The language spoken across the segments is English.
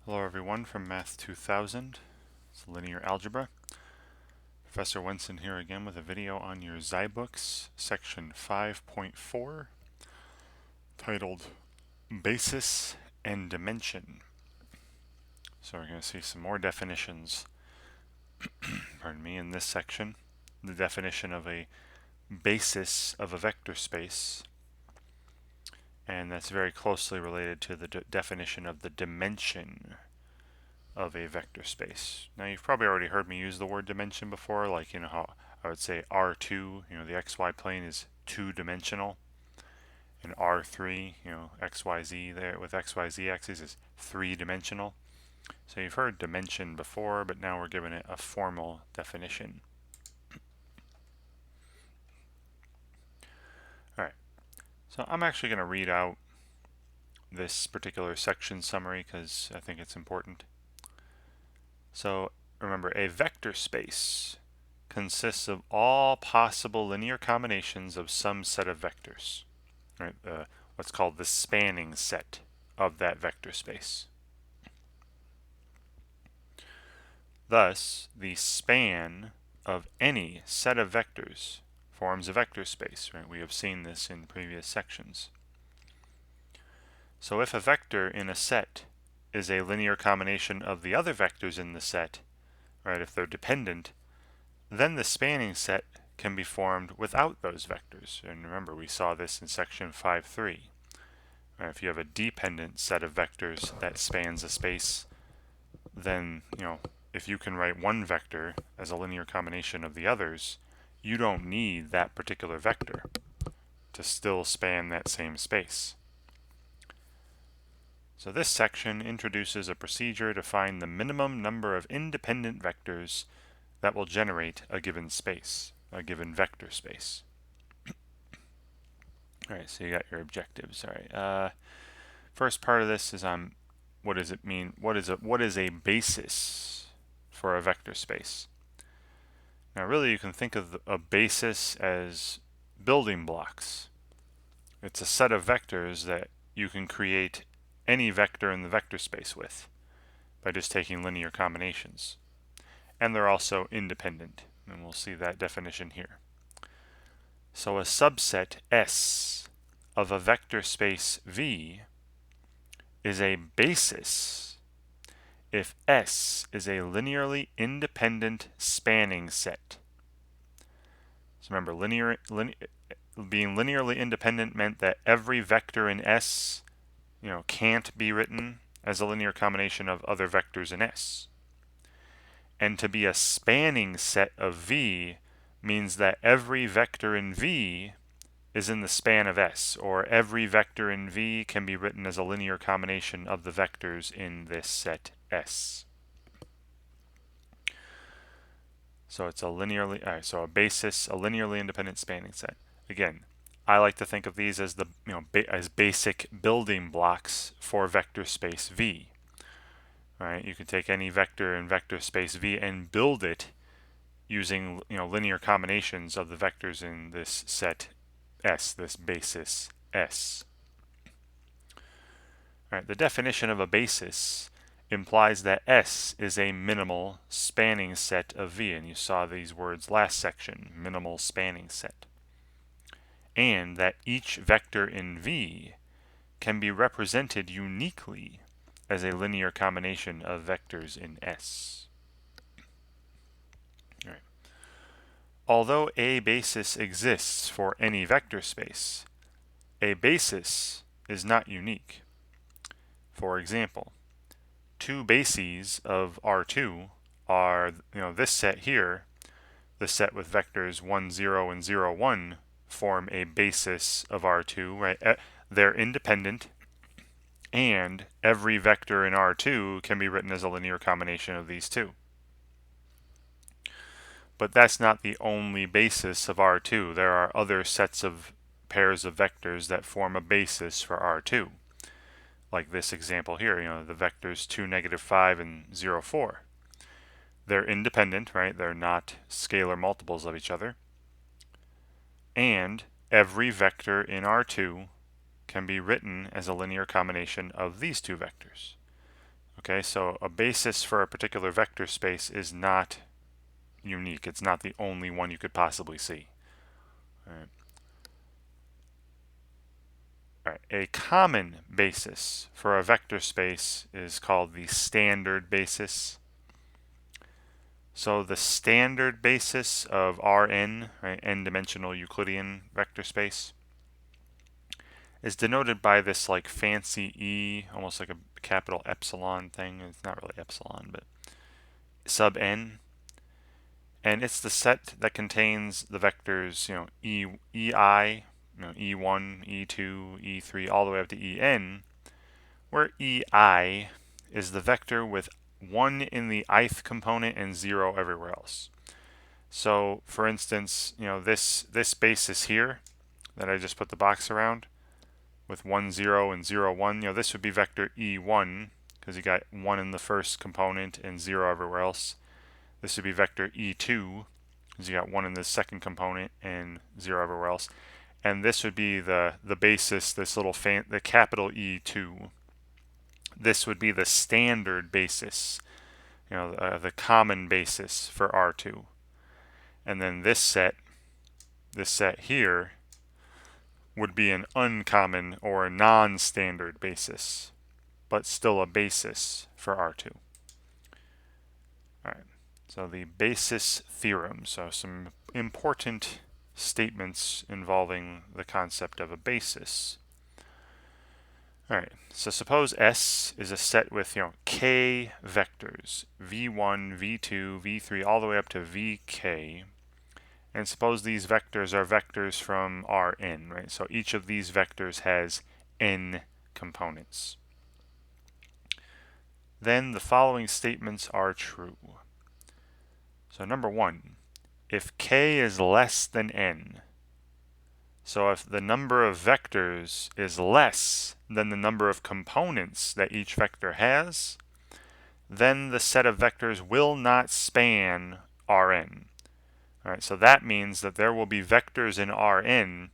Hello everyone from Math 2000. It's linear algebra. Professor Wenson here again with a video on your ZyBooks Section 5.4 titled Basis and Dimension. So we're going to see some more definitions pardon me, in this section. The definition of a basis of a vector space, and that's very closely related to the definition of the dimension of a vector space. Now you've probably already heard me use the word dimension before, like how I would say R2, the XY plane is two-dimensional, and R3, XYZ there with XYZ axis is three-dimensional. So you've heard dimension before, but now we're giving it a formal definition. Alright, so I'm actually going to read out this particular section summary because I think it's important. So remember, a vector space consists of all possible linear combinations of some set of vectors, right? What's called the spanning set of that vector space. Thus, the span of any set of vectors forms a vector space, right? We have seen this in previous sections. So if a vector in a set is a linear combination of the other vectors in the set, right, if they're dependent, then the spanning set can be formed without those vectors. And remember, we saw this in section 5.3. Right, if you have a dependent set of vectors that spans a space, then, if you can write one vector as a linear combination of the others, you don't need that particular vector to still span that same space. So this section introduces a procedure to find the minimum number of independent vectors that will generate a given space, a given vector space. Alright, so you got your objectives. Alright, first part of this is on what does it mean? What is a basis for a vector space? Now really you can think of a basis as building blocks. It's a set of vectors that you can create any vector in the vector space with by just taking linear combinations. And they're also independent, and we'll see that definition here. So a subset S of a vector space V is a basis if S is a linearly independent spanning set. So remember, being linearly independent meant that every vector in S, can't be written as a linear combination of other vectors in S. And to be a spanning set of V means that every vector in V is in the span of S, or every vector in V can be written as a linear combination of the vectors in this set S. So it's a basis, a linearly independent spanning set. Again, I like to think of these as as basic building blocks for vector space V. Right? You can take any vector in vector space V and build it using linear combinations of the vectors in this set S, this basis S. All right, the definition of a basis implies that S is a minimal spanning set of V, and you saw these words last section, minimal spanning set. And that each vector in V can be represented uniquely as a linear combination of vectors in S. All right. Although a basis exists for any vector space, a basis is not unique. For example, two bases of R2 are, this set here, the set with vectors 1, 0, and 0, 1 form a basis of R2, right? They're independent, and every vector in R2 can be written as a linear combination of these two. But that's not the only basis of R2. There are other sets of pairs of vectors that form a basis for R2. Like this example here, the vectors 2, -5, and 0, 4. They're independent, right? They're not scalar multiples of each other. And every vector in R2 can be written as a linear combination of these two vectors. Okay, so a basis for a particular vector space is not unique. It's not the only one you could possibly see. All right. All right. A common basis for a vector space is called the standard basis. So the standard basis of Rn, right, n-dimensional Euclidean vector space, is denoted by this like fancy E, almost like a capital epsilon thing. It's not really epsilon, but sub n. And it's the set that contains the vectors, ei, e1, e2, e3, all the way up to en, where ei is the vector with 1 in the ith component and 0 everywhere else. So, for instance, this basis here that I just put the box around with 1, 0, and 0, 1, this would be vector e1 because you got 1 in the first component and 0 everywhere else. This would be vector e2 because you got 1 in the second component and 0 everywhere else. And this would be the basis, this little the capital E2. This would be the standard basis, the common basis for R2. And then this set here, would be an uncommon or a non-standard basis, but still a basis for R2. All right, so the basis theorem. So some important statements involving the concept of a basis. All right, so suppose S is a set with, k vectors, v1, v2, v3, all the way up to vk. And suppose these vectors are vectors from Rn, right? So each of these vectors has n components. Then the following statements are true. So number 1, if k is less than n, so if the number of vectors is less than the number of components that each vector has, then the set of vectors will not span Rn. All right, so that means that there will be vectors in Rn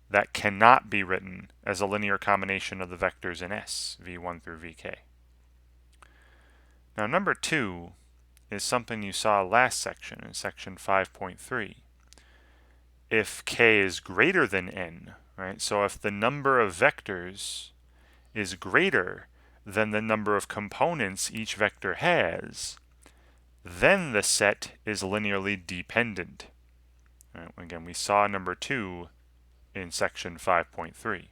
that cannot be written as a linear combination of the vectors in S, v1 through vk. Now number 2 is something you saw last section, in section 5.3. If k is greater than n, right, so if the number of vectors is greater than the number of components each vector has, then the set is linearly dependent. Right, again, we saw number 2 in section 5.3.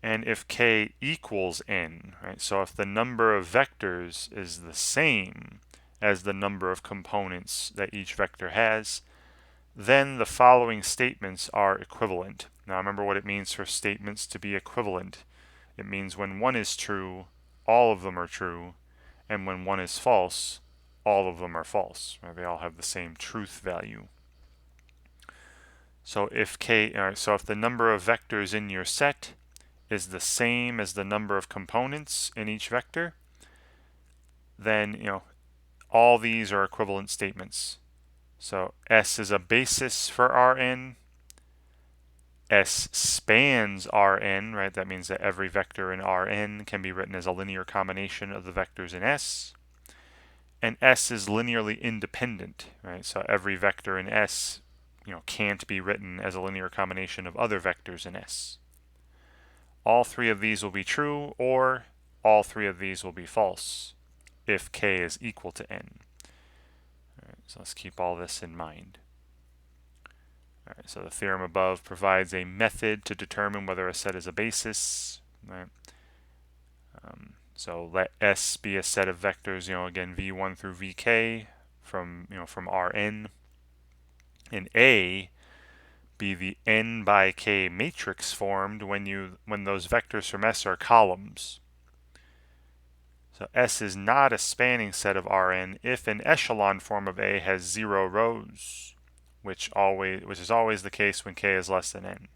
And if k equals n, right, so if the number of vectors is the same as the number of components that each vector has, then the following statements are equivalent. Now remember what it means for statements to be equivalent. It means when one is true, all of them are true, and when one is false, all of them are false. Right? They all have the same truth value. So if the number of vectors in your set is the same as the number of components in each vector, then all these are equivalent statements. So S is a basis for Rn. S spans Rn, right? That means that every vector in Rn can be written as a linear combination of the vectors in S. And S is linearly independent, right? So every vector in S, can't be written as a linear combination of other vectors in S. All 3 of these will be true, or all 3 of these will be false if k is equal to n. All right, so let's keep all this in mind. All right, so the theorem above provides a method to determine whether a set is a basis. Right? So let S be a set of vectors, again v1 through vk from Rn, and A be the n by k matrix formed when those vectors from S are columns. So S is not a spanning set of Rn if an echelon form of A has 0 rows, which is always the case when k is less than n.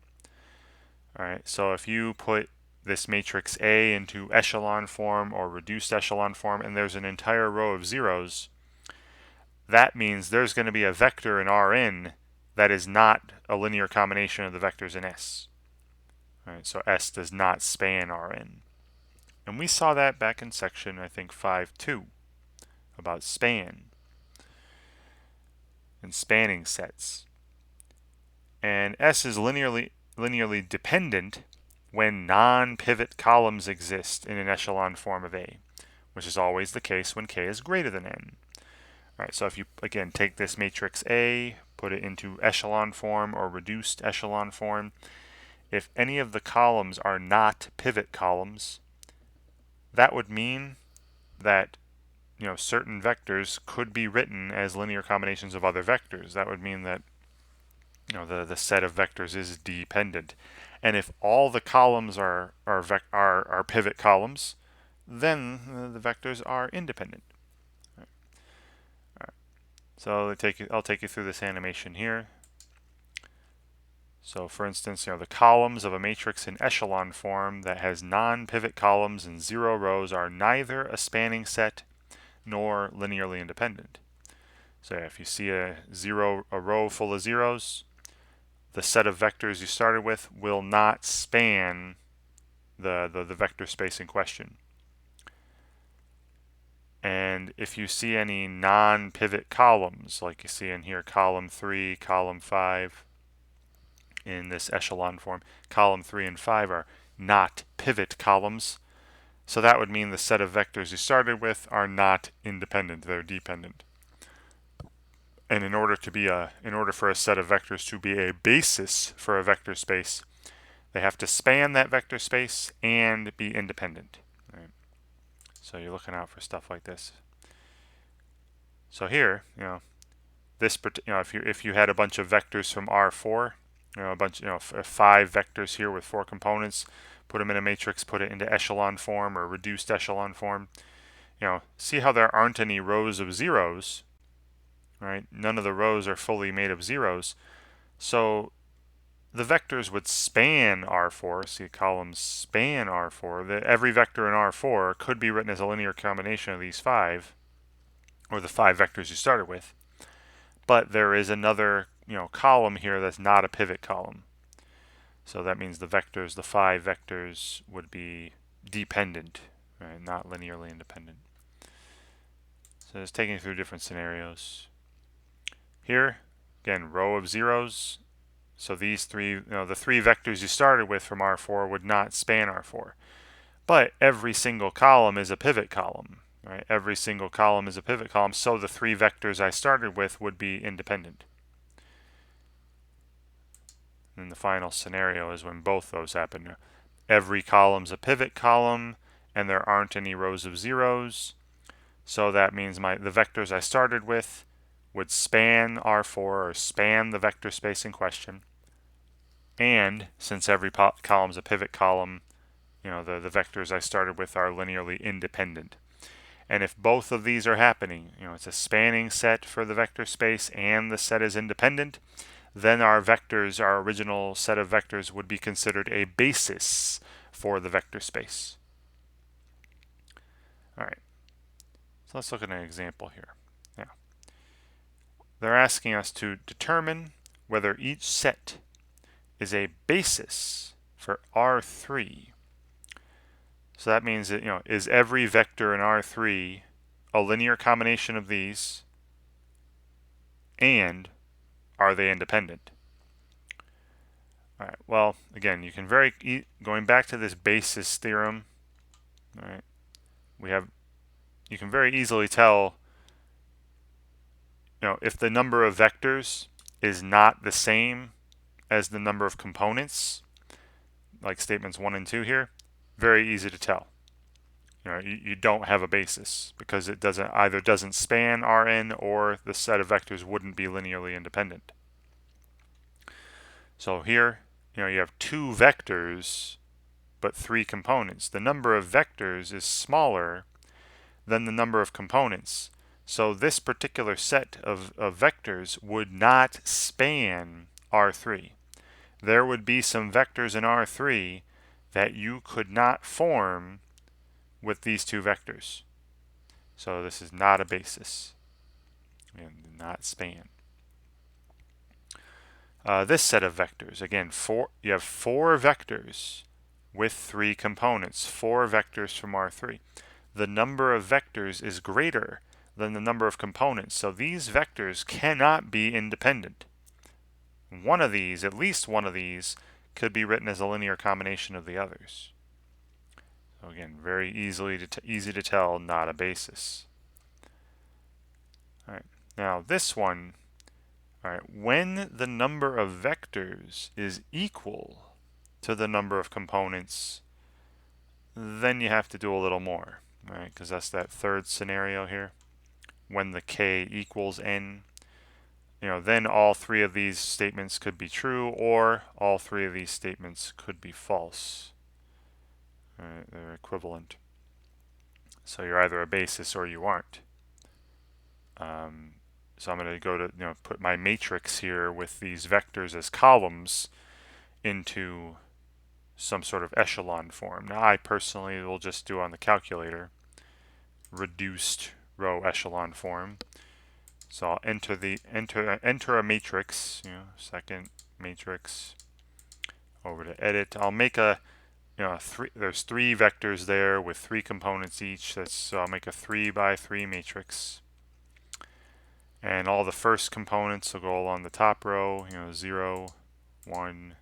All right, so if you put this matrix A into echelon form or reduced echelon form, and there's an entire row of zeros, that means there's going to be a vector in Rn that is not a linear combination of the vectors in S. All right, so S does not span Rn. And we saw that back in section, I think, 5.2 about span and spanning sets. And S is linearly dependent when non-pivot columns exist in an echelon form of A, which is always the case when K is greater than N. All right, so if you, again, take this matrix A, put it into echelon form or reduced echelon form, if any of the columns are not pivot columns, that would mean that certain vectors could be written as linear combinations of other vectors. That would mean that the set of vectors is dependent. And if all the columns are pivot columns, then the vectors are independent. All right. So I'll take you through this animation here. So for instance, the columns of a matrix in echelon form that has non-pivot columns and 0 rows are neither a spanning set nor linearly independent. So if you see a row full of zeros, the set of vectors you started with will not span the vector space in question. And if you see any non-pivot columns, like you see in here, column 3, column 5, in this echelon form, column 3 and 5 are not pivot columns. So that would mean the set of vectors you started with are not independent, they're dependent. And in order for a set of vectors to be a basis for a vector space, they have to span that vector space and be independent. Right? So you're looking out for stuff like this. So here, if you had a bunch of vectors from R4, a bunch, 5 vectors here with 4 components, put them in a matrix, put it into echelon form or reduced echelon form. See how there aren't any rows of zeros, right? None of the rows are fully made of zeros. So the vectors would span R4. See, columns span R4. Every vector in R4 could be written as a linear combination of these 5, or the 5 vectors you started with. But there is another column here that's not a pivot column. So that means the 5 vectors would be dependent, right? Not linearly independent. So it's taking you through different scenarios. Here, again, row of zeros. So these three, the 3 vectors you started with from R4 would not span R4. But every single column is a pivot column, right? Every single column is a pivot column, so the 3 vectors I started with would be independent. And the final scenario is when both those happen. Every column's a pivot column, and there aren't any rows of zeros. So that means the vectors I started with would span R4 or span the vector space in question. And since every column is a pivot column, the vectors I started with are linearly independent. And if both of these are happening, it's a spanning set for the vector space and the set is independent, then our original set of vectors would be considered a basis for the vector space. All right, so let's look at an example here. Now, they're asking us to determine whether each set is a basis for R3. So that means that, is every vector in R3 a linear combination of these, and are they independent? All right, well, again, you can going back to this basis theorem, all right, you can very easily tell, if the number of vectors is not the same as the number of components, like statements 1 and 2 here, very easy to tell. You don't have a basis because it doesn't span Rn, or the set of vectors wouldn't be linearly independent. So here, you have 2 vectors but 3 components. The number of vectors is smaller than the number of components. So this particular set of vectors would not span R3. There would be some vectors in R3 that you could not form with these 2 vectors. So this is not a basis and not span. This set of vectors, again, you have 4 vectors with 3 components, 4 vectors from R3. The number of vectors is greater than the number of components, so these vectors cannot be independent. One of these, at least one of these, could be written as a linear combination of the others. So again, very easy to tell, not a basis. All right, now this one, all right, when the number of vectors is equal to the number of components, then you have to do a little more, right? Because that's that third scenario here. When the k equals n, then all 3 of these statements could be true, or all 3 of these statements could be false. Right, they're equivalent. So you're either a basis or you aren't. So I'm going to go to put my matrix here with these vectors as columns into some sort of echelon form. Now I personally will just do on the calculator reduced row echelon form. So I'll enter a matrix, second matrix, over to edit. I'll make a there's 3 vectors there with 3 components each. So I'll make a 3 by 3 matrix. And all the first components will go along the top row, 0, 1,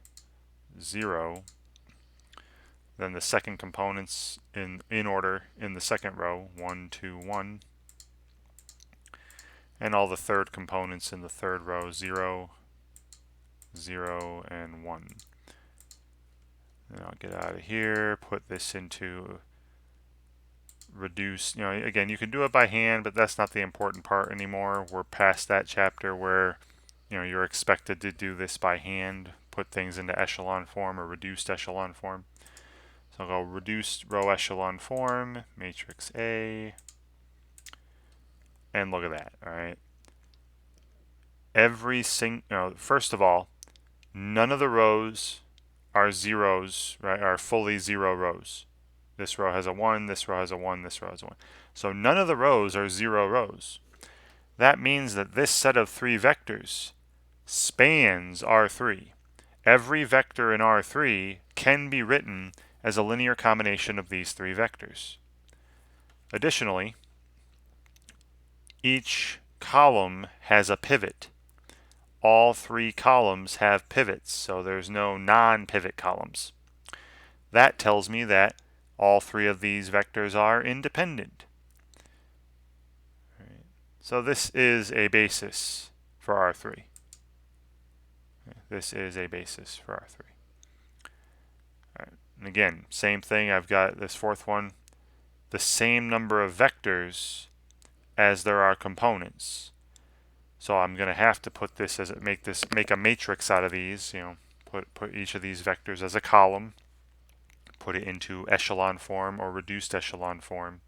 0. Then the second components in order in the second row, 1, 2, 1. And all the third components in the third row, 0, 0, and 1. And I'll get out of here, put this into reduce. Again, you can do it by hand, but that's not the important part anymore. We're past that chapter where you're expected to do this by hand, put things into echelon form or reduced echelon form. So I'll go reduced row echelon form, matrix A, and look at that. All right, first of all, none of the rows are zeros, right? Are fully 0 rows. This row has a 1, this row has a 1, this row has a 1. So none of the rows are 0 rows. That means that this set of 3 vectors spans R3. Every vector in R3 can be written as a linear combination of these 3 vectors. Additionally, each column has a pivot. All 3 columns have pivots, so there's no non-pivot columns. That tells me that all 3 of these vectors are independent. Right. So this is a basis for R3. This is a basis for R3. All right. And again, same thing. I've got this fourth one, the same number of vectors as there are components. So I'm going to have to put this as make a matrix out of these. Put each of these vectors as a column. Put it into echelon form or reduced echelon form,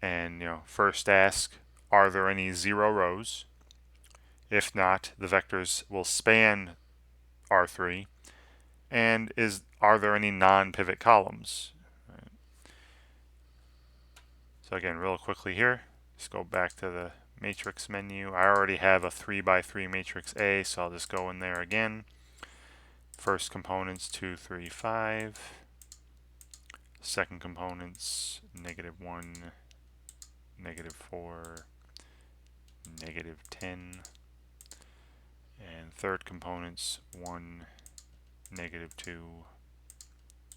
and first ask, are there any 0 rows? If not, the vectors will span R3, and are there any non-pivot columns? Right. So again, real quickly here, just go back to the matrix menu. I already have a 3 by 3 matrix A, so I'll just go in there again. First components 2, 3, 5. Second components, -1, -4, -10. And third components, 1, -2,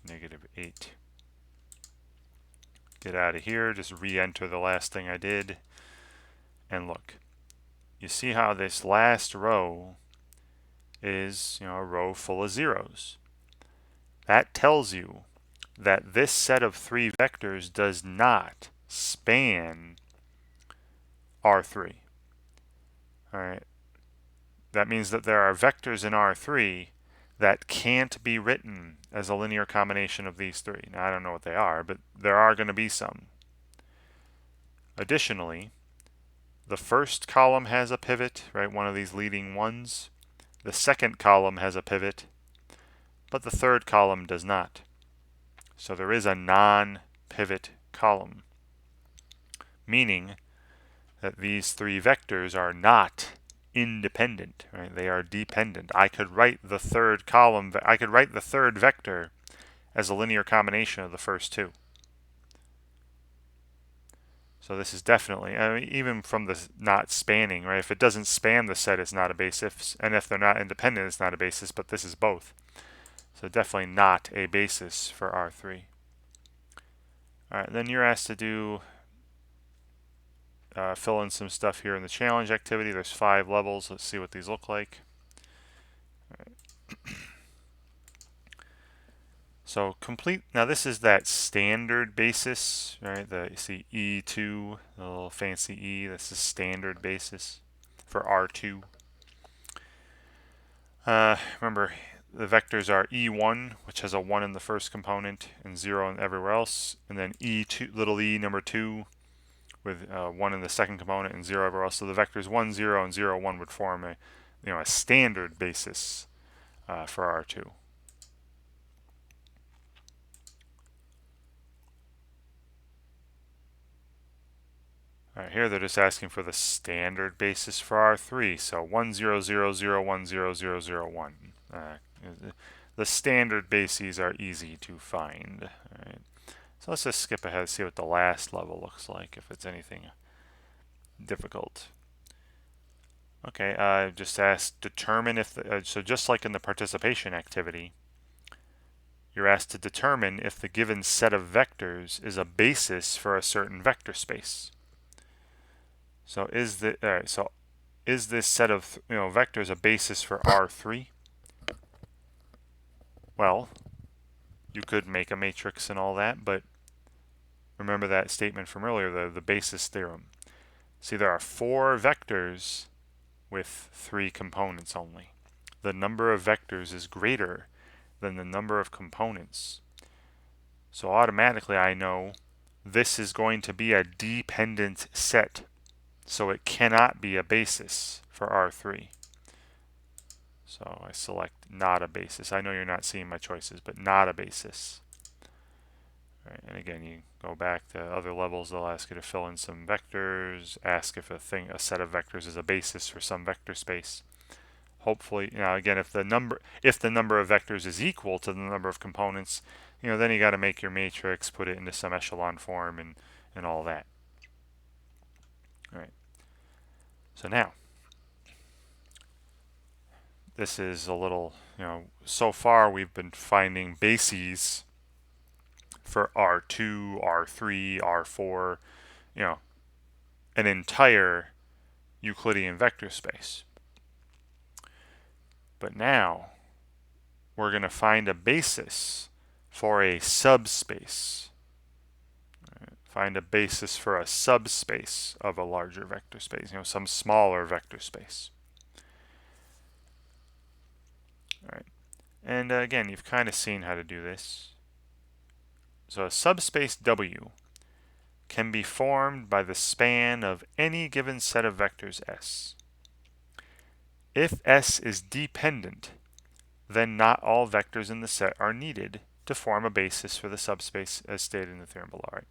-8. Get out of here, just re-enter the last thing I did. And look, you see how this last row is a row full of zeros. That tells you that this set of 3 vectors does not span R3. All right. That means that there are vectors in R3 that can't be written as a linear combination of these 3. Now, I don't know what they are, but there are going to be some. Additionally, the first column has a pivot, right? One of these leading ones. The second column has a pivot, but the third column does not. So there is a non-pivot column, meaning that these 3 vectors are not independent, right? They are dependent. I could write the third column, I could write the third vector as a linear combination of the first two. So this is definitely, I mean, even from the not spanning, right? If it doesn't span the set, it's not a basis, and if they're not independent, it's not a basis, but this is both. So definitely not a basis for R3. All right, then you're asked to do, fill in some stuff here in the challenge activity. There's 5 levels. Let's see what these look like. So complete, now this is that standard basis, right? You see E2, the little fancy E, this is standard basis for R2. Remember, the vectors are E1, which has a 1 in the first component and 0 in everywhere else, and then E2, little e number 2, with 1 in the second component and 0 everywhere else. So the vectors 1, 0, and 0, 1 would form a standard basis for R2. All right, here they're just asking for the standard basis for R3. So 1, 0, 0, 0, 1, 0, 0, 0, 1. The standard bases are easy to find. All right. So let's just skip ahead and see what the last level looks like, if it's anything difficult. Okay, just asked determine if, so just like in the participation activity, you're asked to determine if the given set of vectors is a basis for a certain vector space. So is this set of vectors a basis for R3? Well, you could make a matrix and all that, but remember that statement from earlier, the basis theorem. See, there are 4 vectors with 3 components only. The number of vectors is greater than the number of components. So automatically I know this is going to be a dependent set. So it cannot be a basis for R3. So I select not a basis. I know you're not seeing my choices, but not a basis. All right, and again, you go back to other levels, they'll ask you to fill in some vectors, ask if a set of vectors is a basis for some vector space. Hopefully, again, if the number of vectors is equal to the number of components, then you got to make your matrix, put it into some echelon form, and all that. All right. So now, this is a little, so far we've been finding bases for R2, R3, R4, an entire Euclidean vector space. But now we're going to find a basis for a subspace. Find a basis for a subspace of a larger vector space, some smaller vector space. All right. And again, you've kind of seen how to do this. So a subspace W can be formed by the span of any given set of vectors S. If S is dependent, then not all vectors in the set are needed to form a basis for the subspace as stated in the theorem below. Right?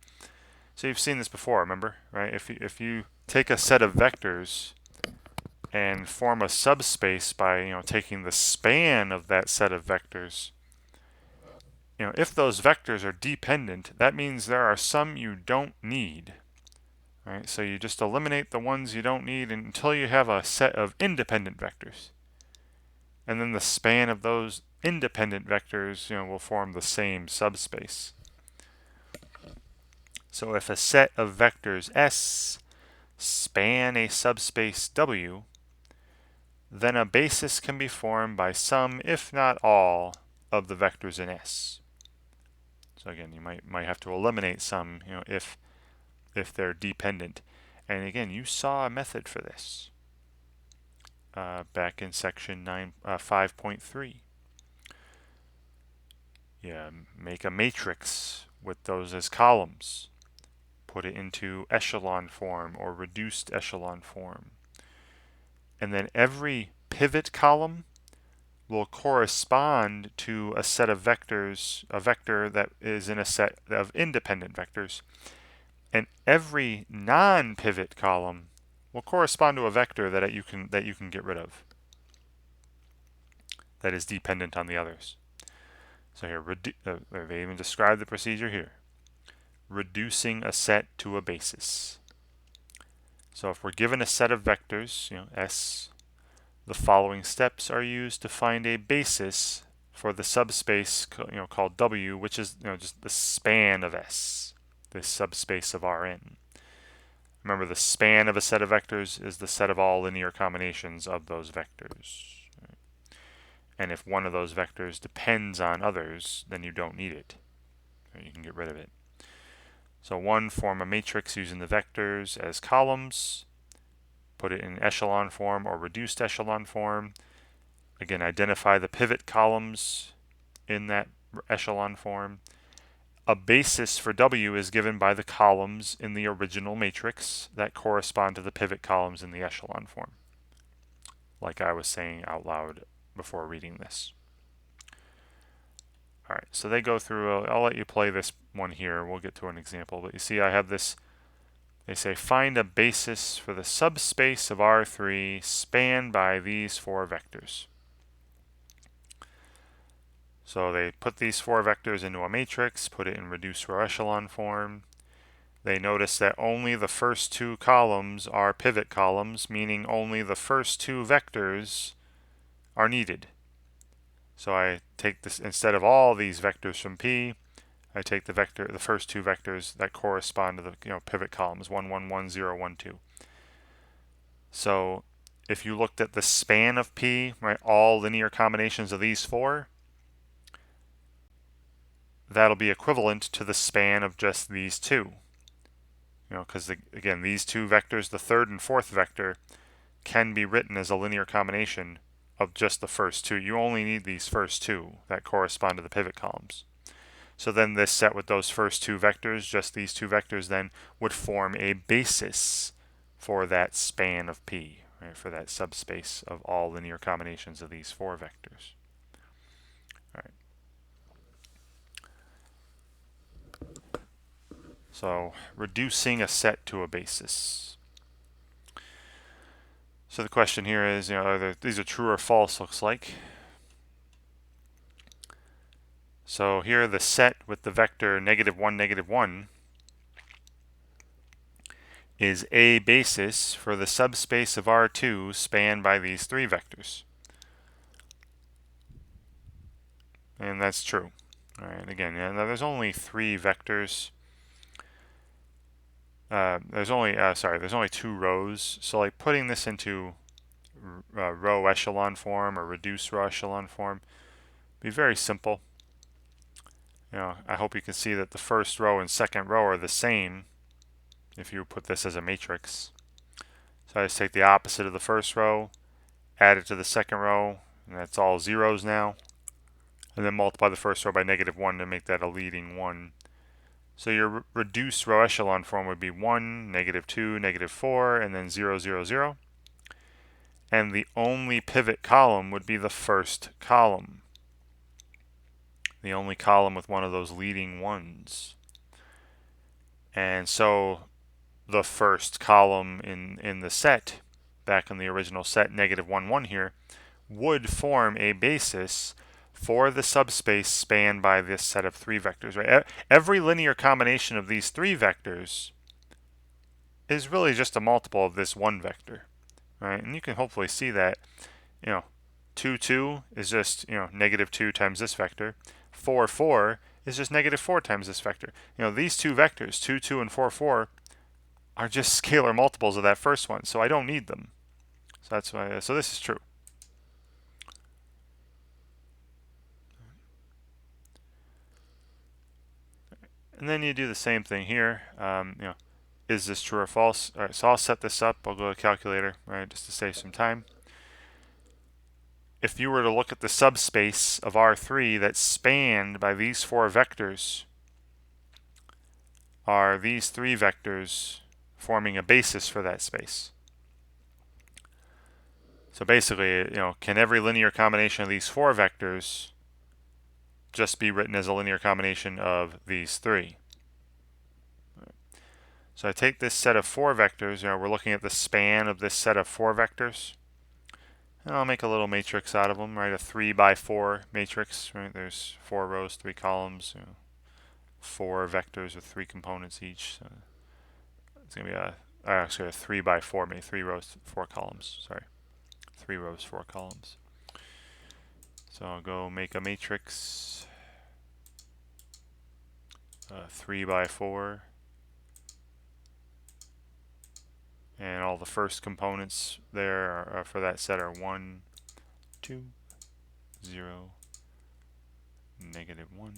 So you've seen this before, remember? Right? If you take a set of vectors and form a subspace by taking the span of that set of vectors, if those vectors are dependent, that means there are some you don't need. Right? So you just eliminate the ones you don't need until you have a set of independent vectors. And then the span of those independent vectors will form the same subspace. So if a set of vectors S span a subspace W, then a basis can be formed by some, if not all, of the vectors in S. So again, you might have to eliminate some, if they're dependent. And again, you saw a method for this back in section 5.3. Yeah, make a matrix with those as columns. Put it into echelon form or reduced echelon form. And then every pivot column will correspond to a set of vectors, a vector that is in a set of independent vectors. And every non-pivot column will correspond to a vector that you can get rid of, that is dependent on the others. So here, they even describe the procedure here. Reducing a set to a basis. So if we're given a set of vectors, S, the following steps are used to find a basis for the subspace, called W, which is, just the span of S, this subspace of Rn. Remember, the span of a set of vectors is the set of all linear combinations of those vectors. And if one of those vectors depends on others, then you don't need it. You can get rid of it. So one, form a matrix using the vectors as columns. Put it in echelon form or reduced echelon form. Again, identify the pivot columns in that echelon form. A basis for W is given by the columns in the original matrix that correspond to the pivot columns in the echelon form, like I was saying out loud before reading this. All right, so they go through, I'll let you play this one here. We'll get to an example, but you see I have this. They say find a basis for the subspace of R3 spanned by these four vectors. So they put these four vectors into a matrix, put it in reduced row echelon form. They notice that only the first two columns are pivot columns, meaning only the first two vectors are needed. So I take this, instead of all these vectors from P, I take the first two vectors that correspond to the pivot columns, 1, 1, 1, 0, 1, 2. So if you looked at the span of P, right, all linear combinations of these four, that'll be equivalent to the span of just these two. Because again, these two vectors, the third and fourth vector, can be written as a linear combination of just the first two. You only need these first two that correspond to the pivot columns. So then this set with those first two vectors, just these two vectors, then would form a basis for that span of P, right, for that subspace of all linear combinations of these four vectors. All right. So reducing a set to a basis. So the question here is, these are true or false, looks like. So here the set with the vector -1, -1 is a basis for the subspace of R2 spanned by these three vectors. And that's true. All right, again, now there's only three vectors. There's only two rows. So like putting this into row echelon form or reduced row echelon form be very simple. I hope you can see that the first row and second row are the same if you put this as a matrix. So I just take the opposite of the first row, add it to the second row, and that's all zeros now. And then multiply the first row by -1 to make that a leading 1. So your reduced row echelon form would be 1, -2, -4, and then 0, 0, 0. And the only pivot column would be the first column. The only column with one of those leading ones. And so the first column in the set, back in the original set, -1, 1 here, would form a basis for the subspace spanned by this set of three vectors. Right? Every linear combination of these three vectors is really just a multiple of this one vector. Right? And you can hopefully see that, 2, 2 is just, -2 times this vector. 4, 4 is just -4 times this vector. These two vectors, 2, 2, and 4, 4, are just scalar multiples of that first one, so I don't need them. So that's why. So this is true. And then you do the same thing here. Is this true or false? All right, so I'll set this up. I'll go to the calculator, right, just to save some time. If you were to look at the subspace of R3 that's spanned by these four vectors, are these three vectors forming a basis for that space? So basically, can every linear combination of these four vectors just be written as a linear combination of these three? So I take this set of four vectors, we're looking at the span of this set of four vectors. And I'll make a little matrix out of them, right? A 3 by 4 matrix, right? There's 4 rows, 3 columns, 4 vectors with 3 components each. So it's going to be actually a 3 by 4, maybe 3 rows, 4 columns. Sorry, 3 rows, 4 columns. So I'll go make a matrix, 3 by 4. And all the first components there are for that set are 1, 2, 0, -1.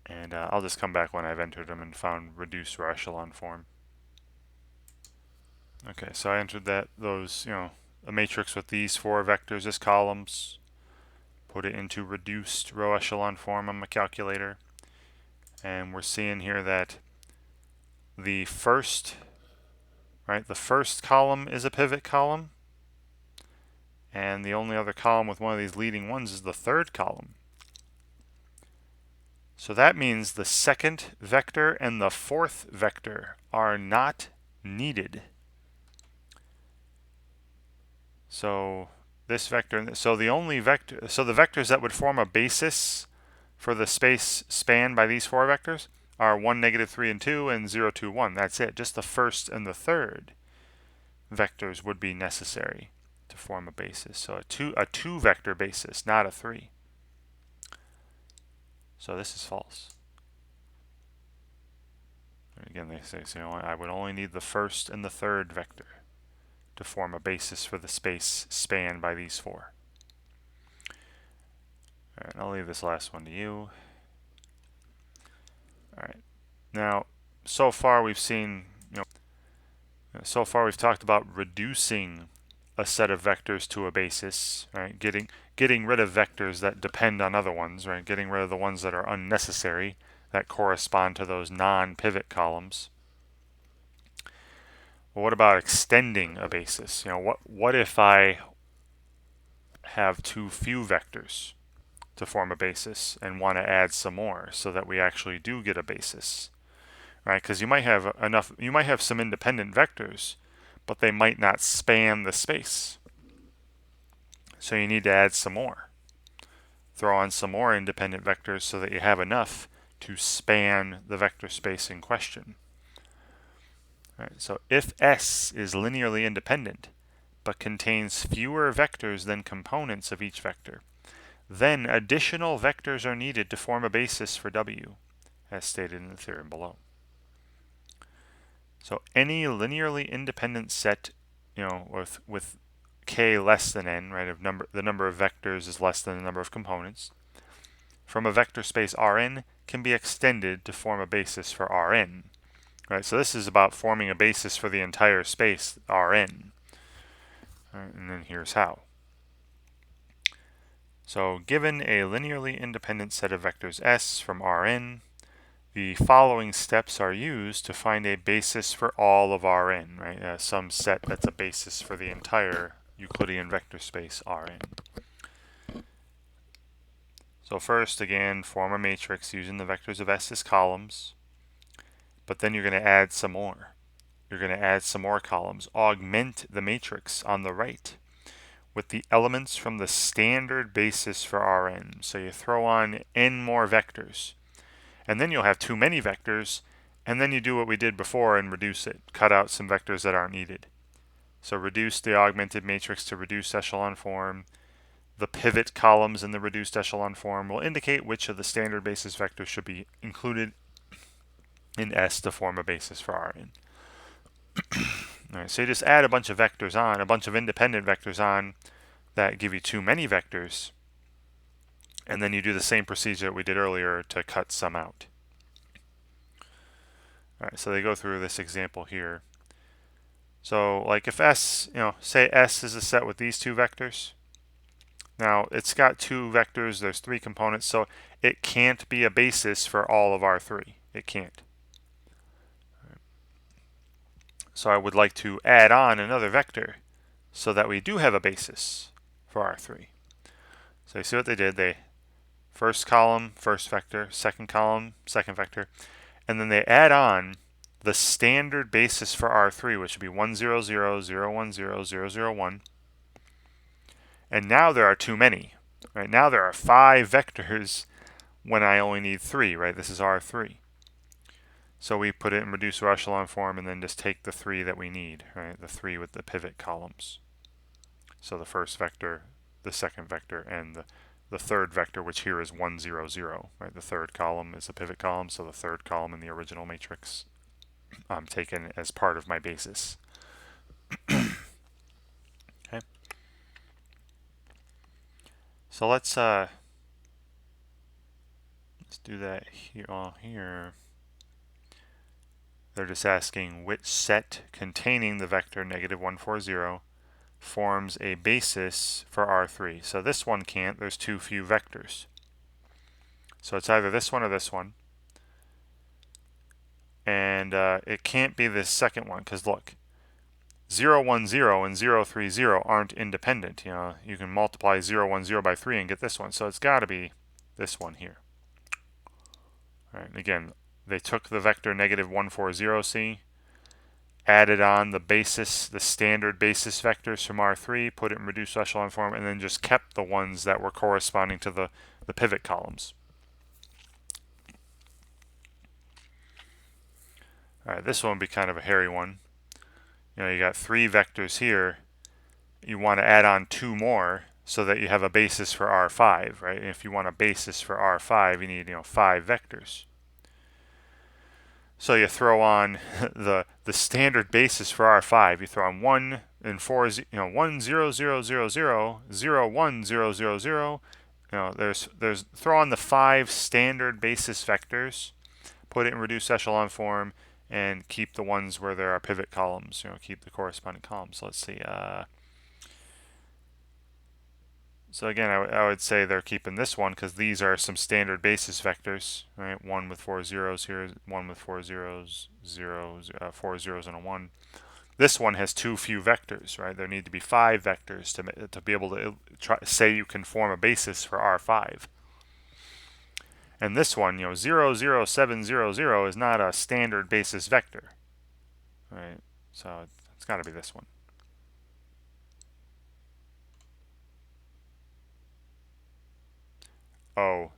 And I'll just come back when I've entered them and found reduced row echelon form. Okay, so I entered those, a matrix with these 4 vectors as columns, put it into reduced row echelon form on my calculator, and we're seeing here that the first column is a pivot column, and the only other column with one of these leading ones is the third column. So that means the second vector and the fourth vector are not needed. So this vector, so the only vector, so the vectors that would form a basis for the space spanned by these 4 vectors are 1, -3, and 2, and 0, 2, 1. That's it. Just the first and the third vectors would be necessary to form a basis. So a two vector basis, not a 3. So this is false. And again, they say, so I would only need the first and the third vector to form a basis for the space spanned by these 4. All right, I'll leave this last one to you. All right. Now, so far we've seen, so far we've talked about reducing a set of vectors to a basis, right? Getting rid of vectors that depend on other ones, right? Getting rid of the ones that are unnecessary that correspond to those non-pivot columns. Well, what about extending a basis? What if I have too few vectors to form a basis and want to add some more so that we actually do get a basis, right? Because you might have some independent vectors, but they might not span the space. So you need to add some more. Throw on some more independent vectors so that you have enough to span the vector space in question. All right, so if S is linearly independent, but contains fewer vectors than components of each vector, then additional vectors are needed to form a basis for W, as stated in the theorem below. So any linearly independent set, with k less than n, right, the number of vectors is less than the number of components, from a vector space Rn can be extended to form a basis for Rn. Right, so this is about forming a basis for the entire space Rn. Right, and then here's how. So given a linearly independent set of vectors S from Rn, the following steps are used to find a basis for all of Rn, right? Some set that's a basis for the entire Euclidean vector space Rn. So first, again, form a matrix using the vectors of S as columns, but then you're going to add some more. You're going to add some more columns. Augment the matrix on the right with the elements from the standard basis for Rn. So you throw on n more vectors, and then you'll have too many vectors, and then you do what we did before and reduce it. Cut out some vectors that aren't needed. So reduce the augmented matrix to reduced echelon form. The pivot columns in the reduced echelon form will indicate which of the standard basis vectors should be included in S to form a basis for Rn. All right, so you just add a bunch of vectors on, a bunch of independent vectors on that give you too many vectors, and then you do the same procedure that we did earlier to cut some out. All right, so they go through this example here. So like if S, say S is a set with these 2 vectors. Now it's got 2 vectors, there's 3 components, so it can't be a basis for all of R3. It can't. So I would like to add on another vector so that we do have a basis for R3. So you see what they did? They first column, first vector, second column, second vector, and then they add on the standard basis for R3, which would be 1, 0, 0, 0, 1, 0, 0, 0, 1. And now there are too many. Right? Now there are 5 vectors when I only need 3, right? This is R3. So we put it in reducer echelon form and then just take the 3 that we need, right? The 3 with the pivot columns. So the first vector, the second vector, and the third vector, which here is 1, 0, 0, right? The third column is a pivot column, so the third column in the original matrix I'm taken as part of my basis. Okay. So let's do that here. Here they're just asking which set containing the vector -1, 4, 0 forms a basis for R3. So this one can't. There's too few vectors. So it's either this one or this one. And it can't be this second one because look, 0, 1, 0 and 0, 3, 0 aren't independent. You know, you can multiply 0, 1, 0 by 3 and get this one. So it's got to be this one here. All right, and again, they took the vector -1, 4, 0, see, added on the basis, the standard basis vectors from R3, put it in reduced echelon form, and then just kept the ones that were corresponding to the pivot columns. All right, this one would be kind of a hairy one. You know, you got 3 vectors here. You want to add on 2 more so that you have a basis for R5, right? And if you want a basis for R5, you need 5 vectors. So you throw on the standard basis for R5. You throw on 1 and 4, 1, 0, 0, 0, 0, 0, 1, 0, 0, 0. There's throw on the 5 standard basis vectors, put it in reduced echelon form, and keep the ones where there are pivot columns. Keep the corresponding columns. So let's see. So again, I would say they're keeping this one because these are some standard basis vectors, right? 1 with 4 zeros here, 1 with 4 zeros, 4 zeros and a 1. This one has too few vectors, right? There need to be 5 vectors to be able to say you can form a basis for R5. And this one, 0, 0, 7, 0, 0 is not a standard basis vector, right? So it's got to be this one. Oh,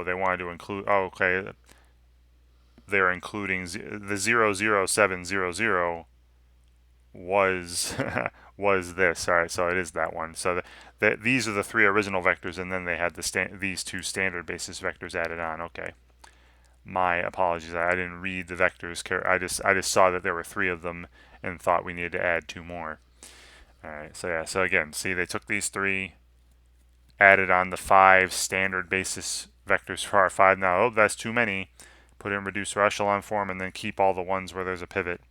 they wanted to include, okay. They're including the 0, 0, 7, 0, 0 was was this. All right, so it is that one. So these are the 3 original vectors, and then they had these 2 standard basis vectors added on. Okay, my apologies. I didn't read the vectors. I just saw that there were 3 of them and thought we needed to add 2 more. All right, so yeah. So again, see, they took these 3, added on the 5 standard basis vectors for R5. Now, that's too many. Put it in reducer echelon form and then keep all the ones where there's a pivot.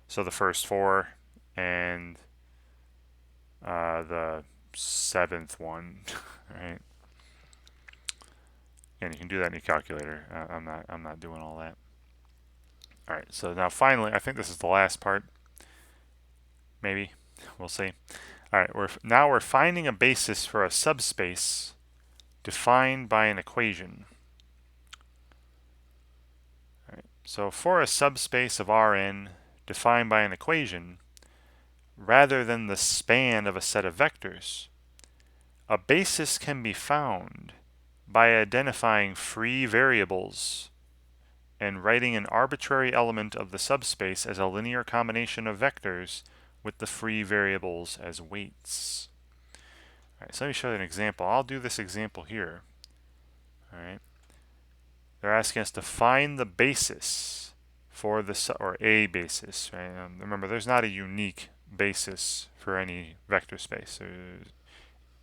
So the first 4 and the 7th one, right? And you can do that in your calculator. I'm not doing all that. All right. So now finally, I think this is the last part. Maybe we'll see. All right. Now we're finding a basis for a subspace defined by an equation. All right. So for a subspace of Rn defined by an equation, rather than the span of a set of vectors, a basis can be found by identifying free variables and writing an arbitrary element of the subspace as a linear combination of vectors with the free variables as weights. All right, so let me show you an example. I'll do this example here. All right. They're asking us to find the basis for or a basis. Right? Remember, there's not a unique basis for any vector space. There's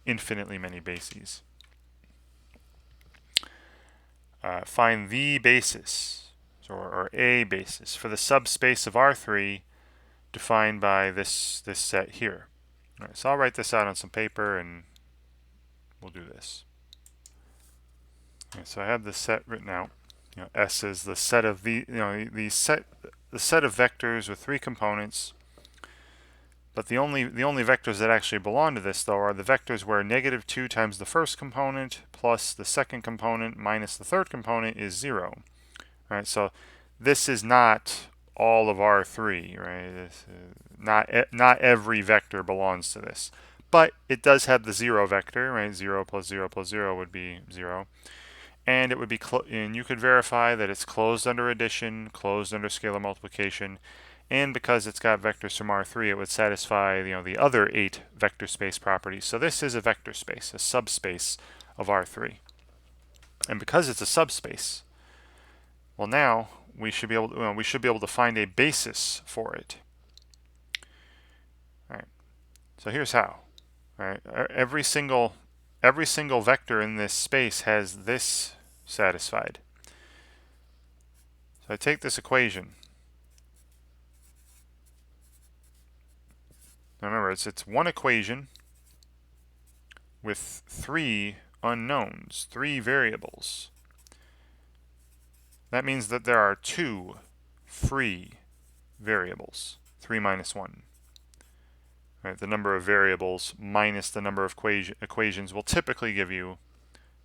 infinitely many bases. Find the basis, or a basis, for the subspace of R3 defined by this set here. All right, so I'll write this out on some paper and we'll do this. Okay, so I have this set written out. S is the set of the set of vectors with 3 components. But the only vectors that actually belong to this, though, are the vectors where -2 times the first component plus the second component minus the third component is 0. All right, so this is not all of R3, right? Not every vector belongs to this, but it does have the 0 vector, right? 0 plus 0 plus 0 would be 0. And it would be and you could verify that it's closed under addition, closed under scalar multiplication, and because it's got vectors from R3, it would satisfy the other 8 vector space properties. So this is a vector space, a subspace of R3. And because it's a subspace, well, now we should be able to find a basis for it. All right. So here's how. All right. Every single vector in this space has this satisfied. So I take this equation. Now remember, it's one equation with 3 unknowns, 3 variables. That means that there are 2 free variables, 3 minus 1. Right, the number of variables minus the number of equations will typically give you,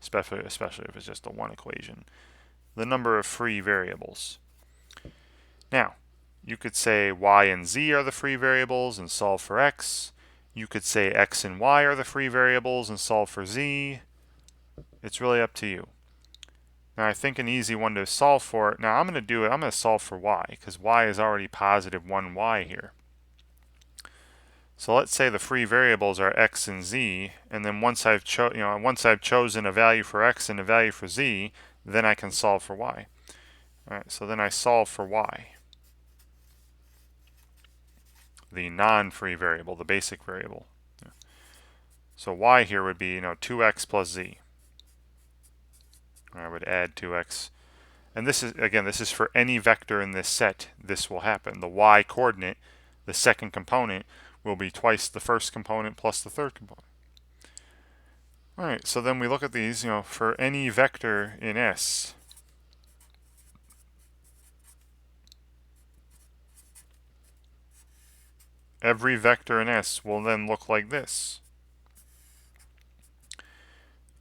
especially if it's just a one equation, the number of free variables. Now, you could say y and z are the free variables and solve for x. You could say x and y are the free variables and solve for z. It's really up to you. Now, I think an easy one to solve for, now I'm going to solve for y, because y is already positive 1y here. So let's say the free variables are x and z, and then once I've chosen a value for x and a value for z, then I can solve for y. All right, so then I solve for y, the non-free variable, the basic variable. So y here would be 2x plus z. I would add 2x, and this is for any vector in this set. This will happen. The y coordinate, the second component, will be twice the first component plus the third component. All right, so then we look at these, for any vector in S. Every vector in S will then look like this.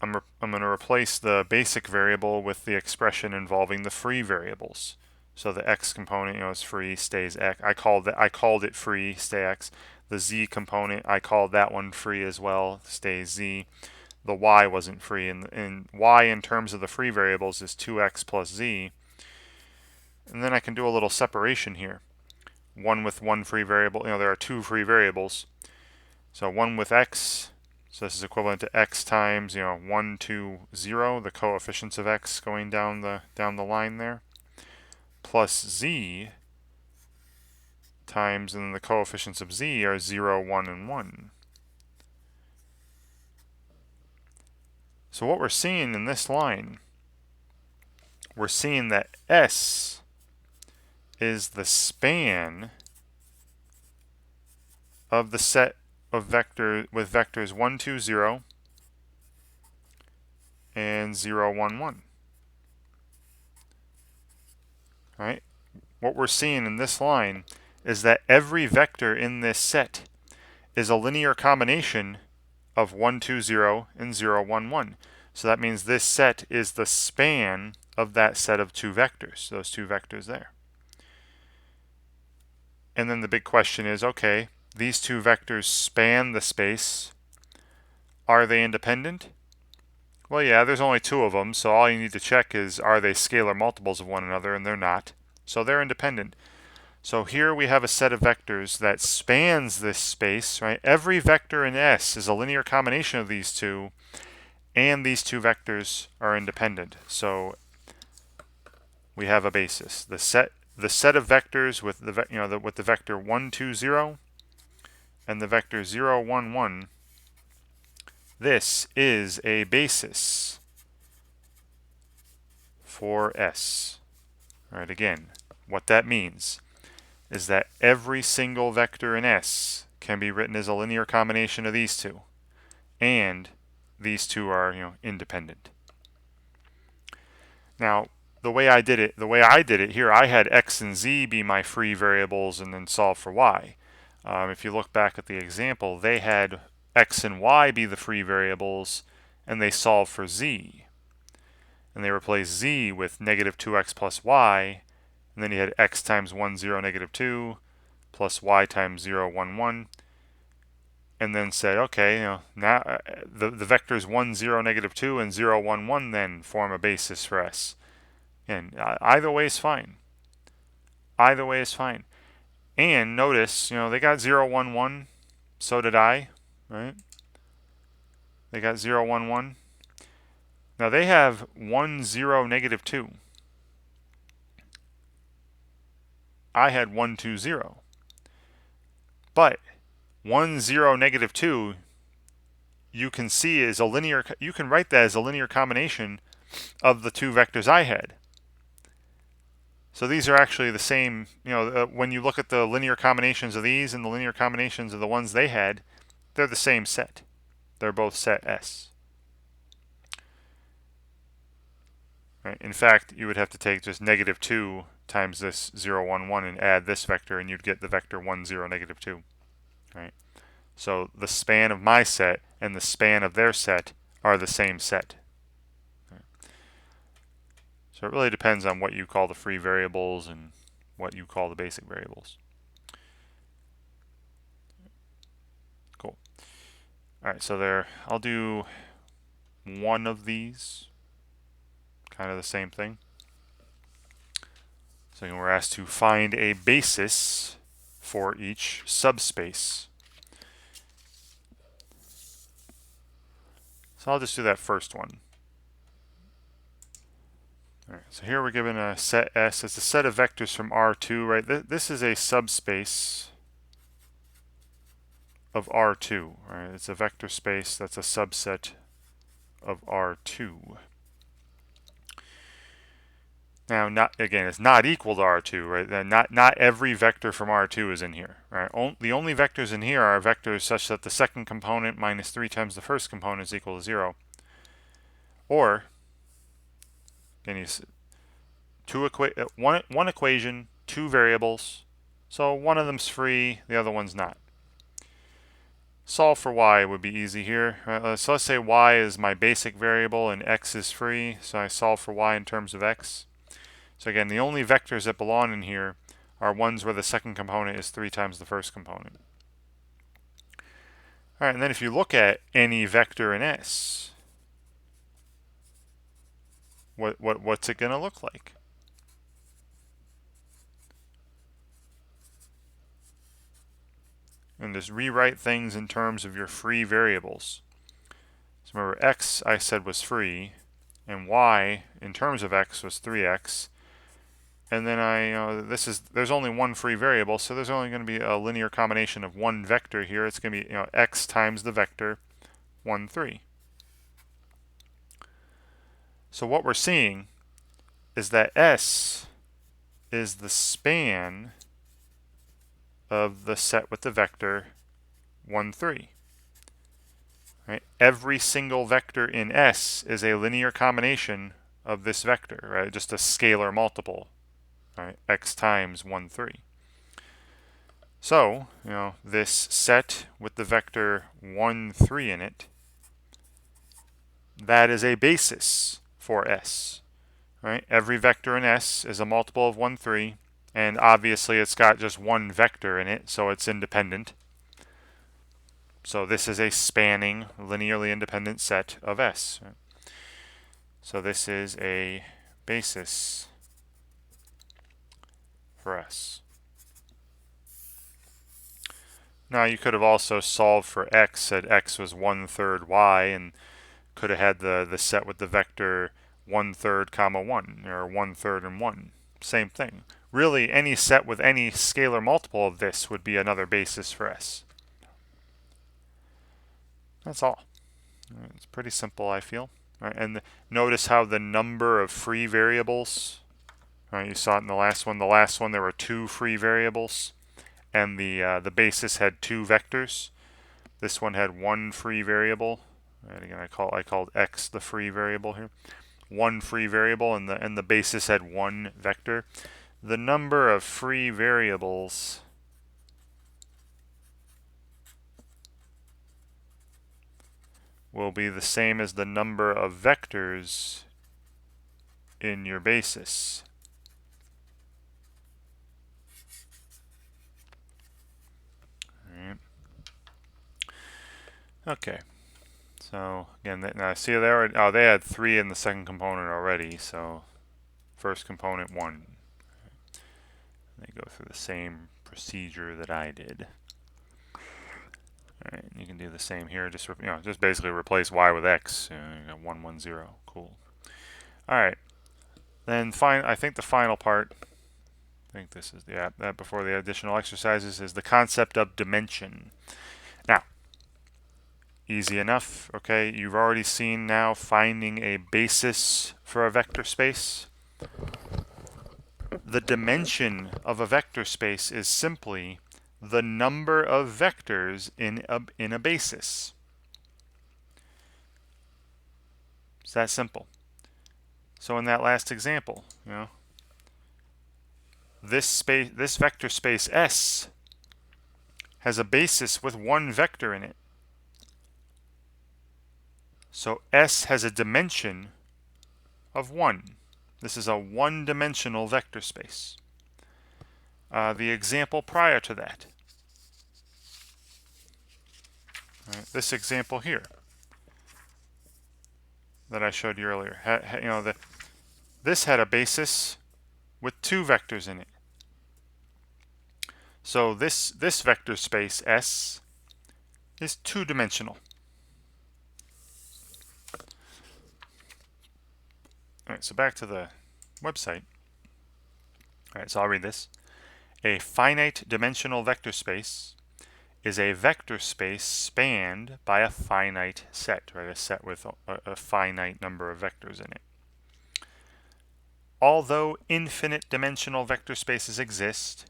I'm going to replace the basic variable with the expression involving the free variables. So the x component, is free, stays x. I called it free, stay x. The z component, I called that one free as well, stays z. The y wasn't free, and y in terms of the free variables is 2x plus z. And then I can do a little separation here. One with one free variable, there are 2 free variables. So one with x, so this is equivalent to x times, 1, 2, 0, the coefficients of x going down the line there, plus z times, and then the coefficients of z are 0, 1, and 1. So what we're seeing in this line, we're seeing that S is the span of the set of vectors 1, 2, 0 and 0, 1, 1. All right? What we're seeing in this line is that every vector in this set is a linear combination of 1, 2, 0 and 0, 1, 1. So that means this set is the span of that set of 2 vectors, those 2 vectors there. And then the big question is, okay, these 2 vectors span the space. Are they independent? Well, yeah, there's only 2 of them, so all you need to check is, are they scalar multiples of one another, and they're not. So they're independent. So here we have a set of vectors that spans this space, right? Every vector in S is a linear combination of these 2, and these 2 vectors are independent. So we have a basis. The set of vectors with the vector 1, 2, 0 and the vector 0, 1, 1. This is a basis for S. All right, again, what that means is that every single vector in S can be written as a linear combination of these 2, and these 2 are independent. Now, the way I did it here, I had x and z be my free variables and then solve for y. If you look back at the example, they had x and y be the free variables, and they solved for z. And they replaced z with negative 2x plus y, And then you had x times 1, 0, negative 2, plus y times 0, 1, 1. And then said, okay, now the vectors 1, 0, negative 2, and 0, 1, 1 then form a basis for S. And either way is fine. Either way is fine. And notice, they got 0, 1, 1. So did I, right? They got 0, 1, 1. Now they have 1, 0, negative 2. I had 1, 2, 0. But 1, 0, negative 2, you can see is a linear, you can write that as a linear combination of the two vectors I had. So these are actually the same, when you look at the linear combinations of these and the linear combinations of the ones they had, they're the same set. They're both set S. Right? In fact, you would have to take just negative 2 times this 0, 1, 1 and add this vector, and you'd get the vector 1, 0, negative 2. Right? So the span of my set and the span of their set are the same set. Right? So it really depends on what you call the free variables and what you call the basic variables. Cool. All right, so there, I'll do one of these, kind of the same thing. So we're asked to find a basis for each subspace. So I'll just do that first one. All right, so here we're given a set S. It's a set of vectors from R2, right? This is a subspace of R2, right? It's a vector space that's a subset of R2. Now, it's not equal to R2, right? Not every vector from R2 is in here, right? The only vectors in here are vectors such that the second component minus 3 times the first component is equal to 0. Or, again, one equation, two variables. So one of them's free, the other one's not. Solve for y would be easy here. Right? So let's say y is my basic variable and x is free. So I solve for y in terms of x. So again, the only vectors that belong in here are ones where the second component is 3 times the first component. All right, and then if you look at any vector in S, what's it going to look like? And just rewrite things in terms of your free variables. So remember, x I said was free, and y in terms of x was 3x. And then there's only one free variable, so there's only going to be a linear combination of one vector here. It's going to be x times the vector 1, 3. So what we're seeing is that S is the span of the set with the vector 1, 3. Right? Every single vector in S is a linear combination of this vector, right? Just a scalar multiple. Right, x times 1, 3. So, this set with the vector 1, 3 in it, that is a basis for S. Right? Every vector in S is a multiple of 1, 3, and obviously it's got just one vector in it, so it's independent. So this is a spanning, linearly independent set of S. Right? So this is a basis for S. Now you could have also solved for x, said x was 1/3 y, and could have had the set with the vector 1/3 comma 1, or 1/3 and 1. Same thing. Really, any set with any scalar multiple of this would be another basis for S. That's all. It's pretty simple, I feel. And notice how the number of free variables, you saw it in the last one. The last one there were 2 free variables, and the basis had 2 vectors. This one had 1 free variable. And again, I called x the free variable here. 1 free variable, and the basis had 1 vector. The number of free variables will be the same as the number of vectors in your basis. Okay. So again, now see there. Oh, they had 3 in the second component already. So first component 1. They go through the same procedure that I did. All right, you can do the same here. Just just basically replace y with x. You got 1, 1, 0. Cool. All right. Then I think the final part. I think this is that before the additional exercises is the concept of dimension. Now, easy enough. Okay, you've already seen now finding a basis for a vector space. The dimension of a vector space is simply the number of vectors in a basis. It's that simple. So in that last example, this vector space S has a basis with 1 vector in it. So S has a dimension of 1. This is a one-dimensional vector space. The example prior to that, this example here that I showed you earlier, this had a basis with 2 vectors in it. So this vector space S is 2-dimensional. All right, so back to the website. All right, so I'll read this. A finite dimensional vector space is a vector space spanned by a finite set, right? A set with a finite number of vectors in it. Although infinite dimensional vector spaces exist,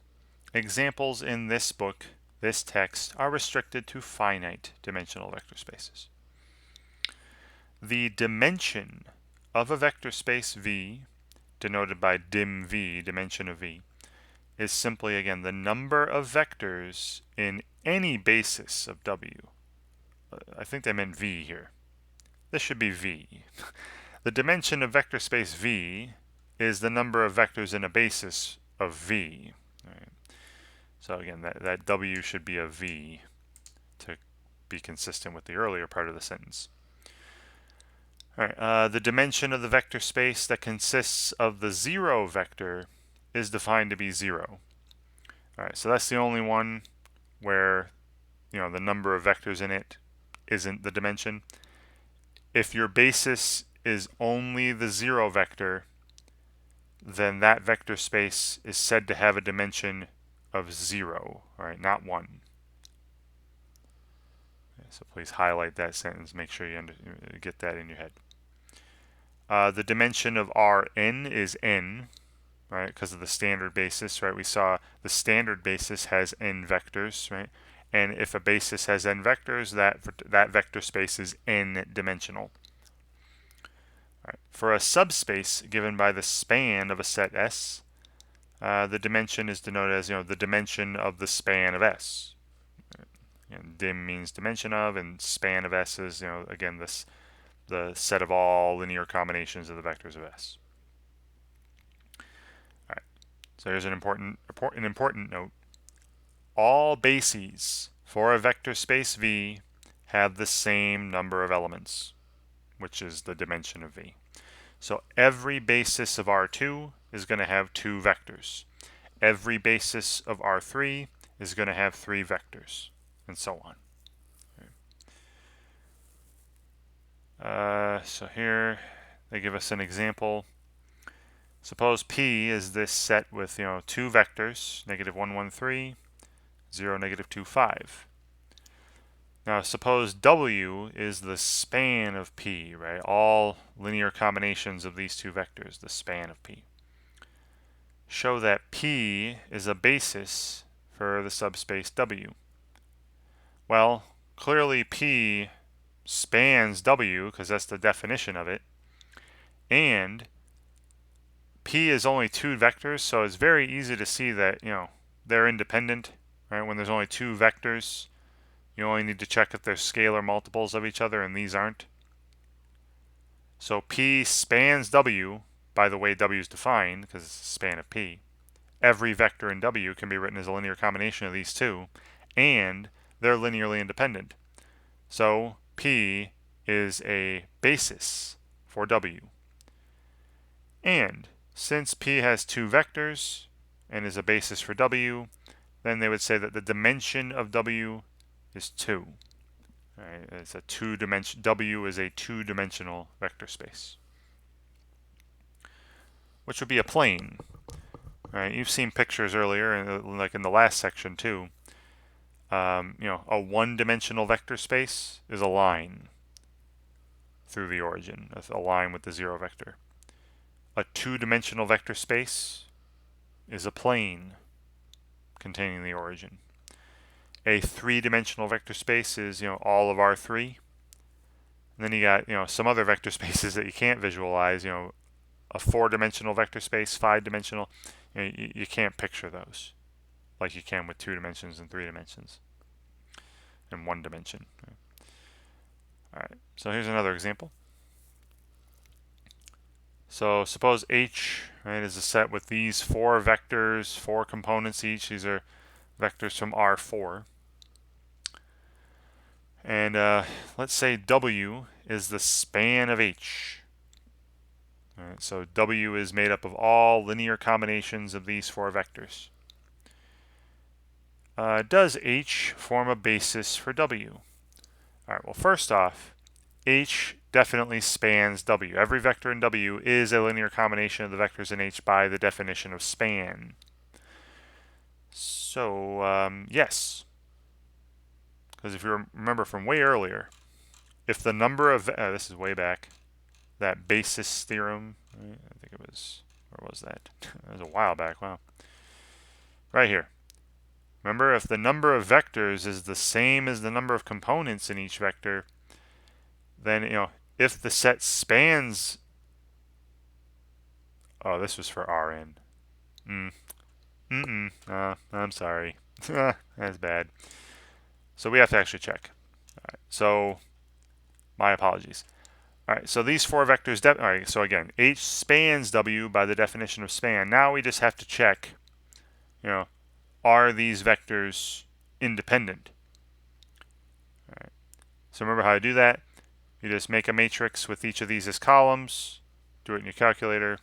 examples in this book, this text, are restricted to finite dimensional vector spaces. The dimension of a vector space V, denoted by dim V, dimension of V, is simply, again, the number of vectors in any basis of W. I think they meant V here. This should be V. The dimension of vector space V is the number of vectors in a basis of V. Right. So again, that W should be a V to be consistent with the earlier part of the sentence. All right, the dimension of the vector space that consists of the 0 vector is defined to be 0. All right, so that's the only one where the number of vectors in it isn't the dimension. If your basis is only the 0 vector, then that vector space is said to have a dimension of 0, all right, not 1. So please highlight that sentence. Make sure you get that in your head. The dimension of Rn is n, right, because of the standard basis, right? We saw the standard basis has n vectors, right? And if a basis has n vectors, that vector space is n-dimensional. Right. For a subspace given by the span of a set S, the dimension is denoted as the dimension of the span of S. And dim means dimension of, and span of S is again the set of all linear combinations of the vectors of S. All right. So here's an important note. All bases for a vector space V have the same number of elements, which is the dimension of V. So every basis of R2 is going to have 2 vectors. Every basis of R3 is going to have 3 vectors, and so on. So here they give us an example. Suppose P is this set with 2 vectors, -1, 1, 3, 0, -2, 5. Now suppose W is the span of P, right? All linear combinations of these 2 vectors, the span of P. Show that P is a basis for the subspace W. Well, clearly P spans W because that's the definition of it, and P is only 2 vectors, so it's very easy to see that they're independent, right? When there's only 2 vectors, you only need to check if they're scalar multiples of each other, and these aren't. So P spans W by the way W is defined, because it's the span of P. Every vector in W can be written as a linear combination of these 2, and they're linearly independent. So P is a basis for W. And since P has two vectors and is a basis for W, then they would say that the dimension of W is 2. Right, it's a two-dimension. W is a two-dimensional vector space, which would be a plane. Right, you've seen pictures earlier, like in the last section too. A one-dimensional vector space is a line through the origin, a line with the zero vector. A two-dimensional vector space is a plane containing the origin. A three-dimensional vector space is, all of R3. And then you got, some other vector spaces that you can't visualize, a four-dimensional vector space, five-dimensional. You can't picture those like you can with 2 dimensions and 3 dimensions and 1 dimension. All right, so here's another example. So suppose H, right, is a set with these 4 vectors, 4 components each. These are vectors from R4. And let's say W is the span of H. All right, so W is made up of all linear combinations of these 4 vectors. Does H form a basis for W? All right, well, first off, H definitely spans W. Every vector in W is a linear combination of the vectors in H by the definition of span. So, yes. Because if you remember from way earlier, if the number of, this is way back, that basis theorem, right? I think it was, where was that? It was a while back, wow. Right here. Remember, if the number of vectors is the same as the number of components in each vector, then, if the set spans, oh, this was for Rn. I'm sorry. That's bad. So we have to actually check. All right, so my apologies. All right, so these 4 vectors, all right, so again, H spans W by the definition of span. Now we just have to check, are these vectors independent? All right, so remember how to do that. You just make a matrix with each of these as columns, do it in your calculator,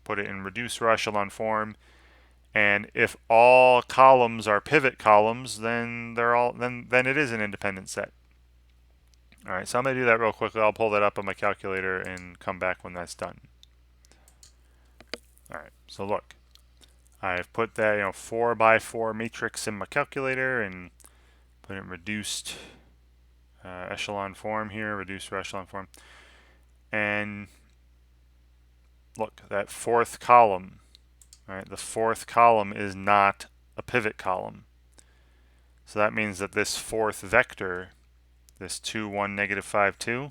put it in reduced row echelon form, and if all columns are pivot columns, then then it is an independent set. All right, so I'm going to do that real quickly. I'll pull that up on my calculator and come back when that's done. All right, so look, I've put that 4 by 4 matrix in my calculator and put it in reduced echelon form here, reduced echelon form, and look, that 4th column. All right, the 4th column is not a pivot column. So that means that this 4th vector, this 2, 1, negative 5, 2,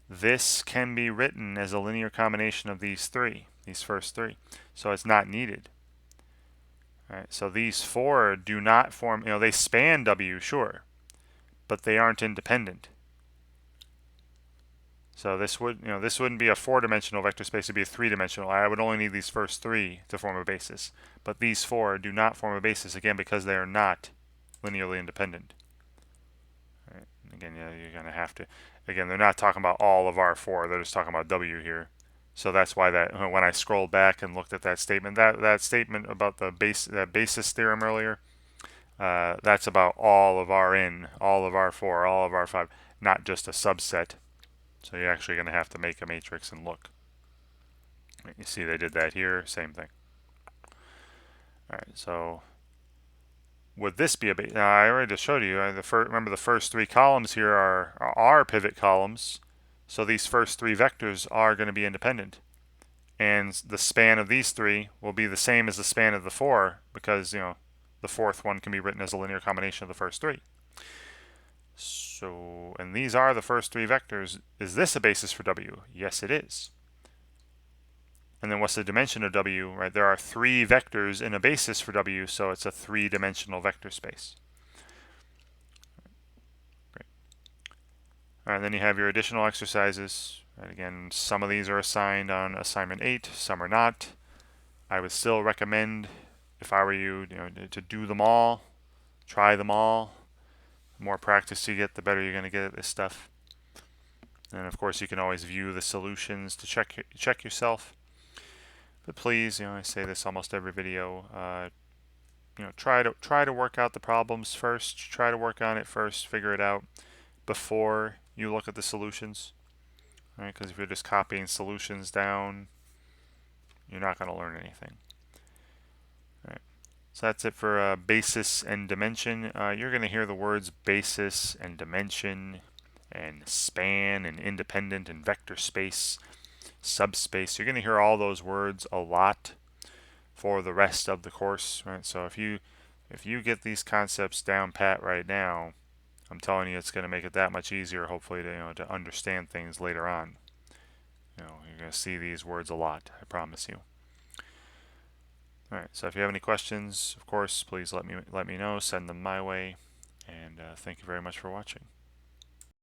this can be written as a linear combination of these first 3. So it's not needed. All right, so these 4 do not form, they span W, sure, but they aren't independent. So this wouldn't be a 4-dimensional vector space, it'd be a 3-dimensional. I would only need these first 3 to form a basis. But these 4 do not form a basis, again, because they are not linearly independent. All right. Again, you're going to have to, again, they're not talking about all of R4, they're just talking about W here. So that's why that when I scrolled back and looked at that statement, that statement about the basis theorem earlier, that's about all of Rn, all of R4, all of R5, not just a subset. So you're actually going to have to make a matrix and look. You see they did that here, same thing. All right, so would this be a base? Now, I already just showed you. Remember the first 3 columns here are pivot columns. So these first 3 vectors are going to be independent. And the span of these 3 will be the same as the span of the 4 because, the 4th one can be written as a linear combination of the first 3. So, and these are the first 3 vectors. Is this a basis for W? Yes, it is. And then what's the dimension of W? Right, there are 3 vectors in a basis for W, so it's a 3-dimensional vector space. Great. All right, then you have your additional exercises. Right, again, some of these are assigned on assignment 8, some are not. I would still recommend, if I were you, to do them all, try them all. The more practice you get, the better you're going to get at this stuff. And of course, you can always view the solutions to check yourself. But please, I say this almost every video. Try to work out the problems first. Try to work on it first. Figure it out before you look at the solutions. Right? Because if you're just copying solutions down, you're not going to learn anything. All right. So that's it for basis and dimension. You're going to hear the words basis and dimension and span and independent and vector space, subspace. You're going to hear all those words a lot for the rest of the course, right? So if you get these concepts down pat right now, I'm telling you, it's going to make it that much easier, hopefully, to understand things later on. You're going to see these words a lot, I promise you. All right. So if you have any questions, of course, please let me know. Send them my way. And thank you very much for watching.